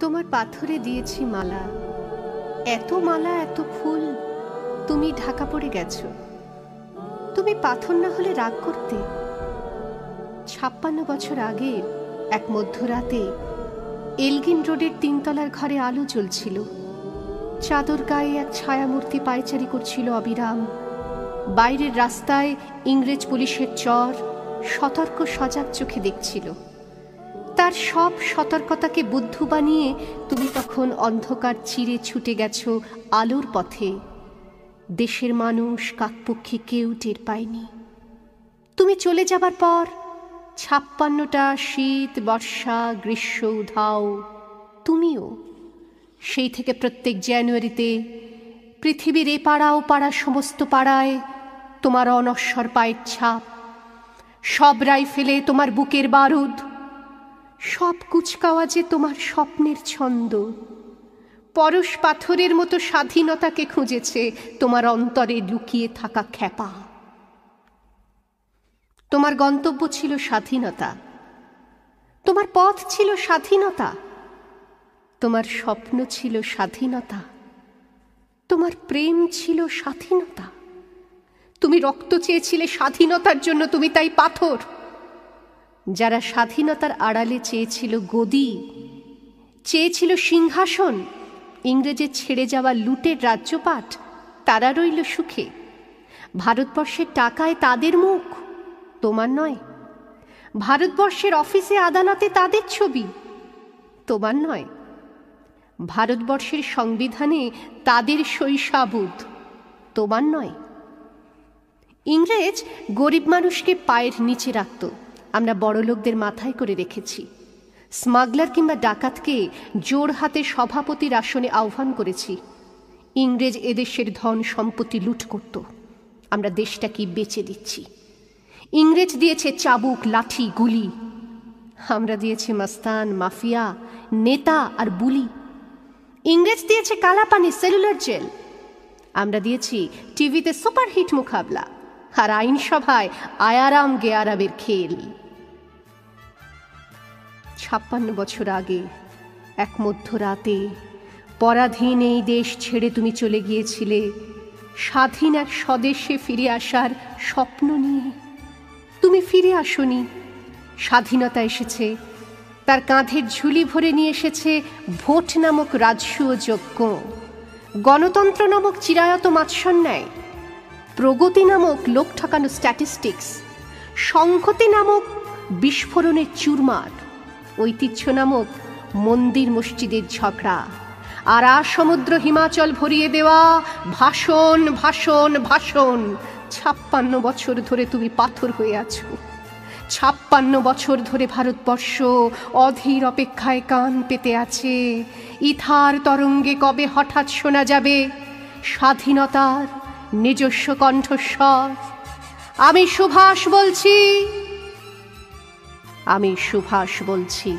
তোমার পাথরে দিয়েছি মালা, এত মালা এত ফুল, তুমি ঢাকা পড়ে গেছো। তুমি পাথর না হলে রাগ করতে। 56 বছর আগের এক মধ্যরাতে এলগিন রোডের 3 তলার ঘরে আলো জ্বলছিল। চাদর গায়ে এক ছায়ামূর্তি পায়চারি করছিল অবিরাম। বাইরের রাস্তায় ইংরেজ পুলিশের চর সতর্ক সজাগ চোখে দেখছিল। তার সব সতর্কতাকে বুদ্ধু বানিয়ে তুমি তখন অন্ধকার চিরে ছুটে গেছো আলোর পথে। দেশের মানুষ কাকপক্ষী কেউ টের পায়নি। তুমি চলে যাবার পর 56টা শীত, বর্ষা, গ্রীষ্ম, উধাও, তুমিও। সেই থেকে প্রত্যেক জানুয়ারিতে পৃথিবীর এ পাড়া ও পাড়া সমস্ত পাড়ায় তোমার অনশ্বর পায়ের ছাপ, সব রাইফেলে তোমার বুকের বারুদ, সব কুচকাওয়াজে তোমার স্বপ্নের ছন্দ। পরশ পাথরের মতো স্বাধীনতাকে খুঁজেছে তোমার অন্তরে লুকিয়ে থাকা খ্যাপা। তোমার গন্তব্য ছিল স্বাধীনতা, তোমার পথ ছিল স্বাধীনতা, তোমার স্বপ্ন ছিল স্বাধীনতা, তোমার প্রেম ছিল স্বাধীনতা। তুমি রক্ত চেয়েছিলে স্বাধীনতার জন্য, তুমি তাই পাথর। যারা স্বাধীনতার আড়ালে চেয়েছিল গদি, চেয়েছিল সিংহাসন, ইংরেজের ছেড়ে যাওয়া লুটের রাজ্যপাট, তারা রইল সুখে। ভারতবর্ষের টাকায় তাদের মুখ, তোমার নয়। ভারতবর্ষের অফিসে আদালতে তাদের ছবি, তোমার নয়। ভারতবর্ষের সংবিধানে তাদের শৈশাবুদ, তোমার নয়। ইংরেজ গরিব মানুষকে পায়ের নিচে রাখত, আমরা বড়লোকদের মাথায় করে রেখেছি। স্মাগলার কিংবা ডাকাতকে জোর হাতে সভাপতির আসনে আহ্বান করেছি। ইংরেজ এদেশের ধন সম্পত্তি লুট করত, আমরা দেশটাকে বেচে দিচ্ছি। ইংরেজ দিয়েছে চাবুক, লাঠি, গুলি, আমরা দিয়েছি মাস্তান, মাফিয়া, নেতা আর বুলি। ইংরেজ দিয়েছে কালাপানি, সেলুলার জেল, আমরা দিয়েছি টিভিতে সুপারহিট মুকাবলা আর আইনসভায় আয়ারাম গেয়ারাবের খেল। 56 বছর আগে এক মধ্যরাতে পরাধীন এই দেশ ছেড়ে তুমি চলে গিয়েছিলে স্বাধীন এক স্বদেশে ফিরে আসার স্বপ্ন নিয়ে। তুমি ফিরে আসনি। স্বাধীনতা এসেছে, তার কাঁধের ঝুলি ভরে নিয়ে এসেছে ভোট নামক রাজসূয় যজ্ঞ, গণতন্ত্র নামক চিরায়ত মাৎসন্যায়, প্রগতি নামক লোক ঠকানো স্ট্যাটিস্টিক্স, সংহতি নামক বিস্ফোরণের চুরমার, ঐতিহ্য নামক মন্দির মসজিদের ঝগড়া, আর সমুদ্র হিমাচল ভরিয়ে দেওয়া ভাষণ ভাষণ ভাষণ। 56 বছর ধরে তুমি পাথর হয়ে আছো। 56 বছর ধরে ভারতবর্ষ অধীর অপেক্ষায় কান পেতে আছে। ইথার তরঙ্গে কবে হঠাৎ শোনা যাবে স্বাধীনতার নিজস্ব কণ্ঠস্বর। আমি সুভাষ বলছি, আমি সুভাষ বলছি।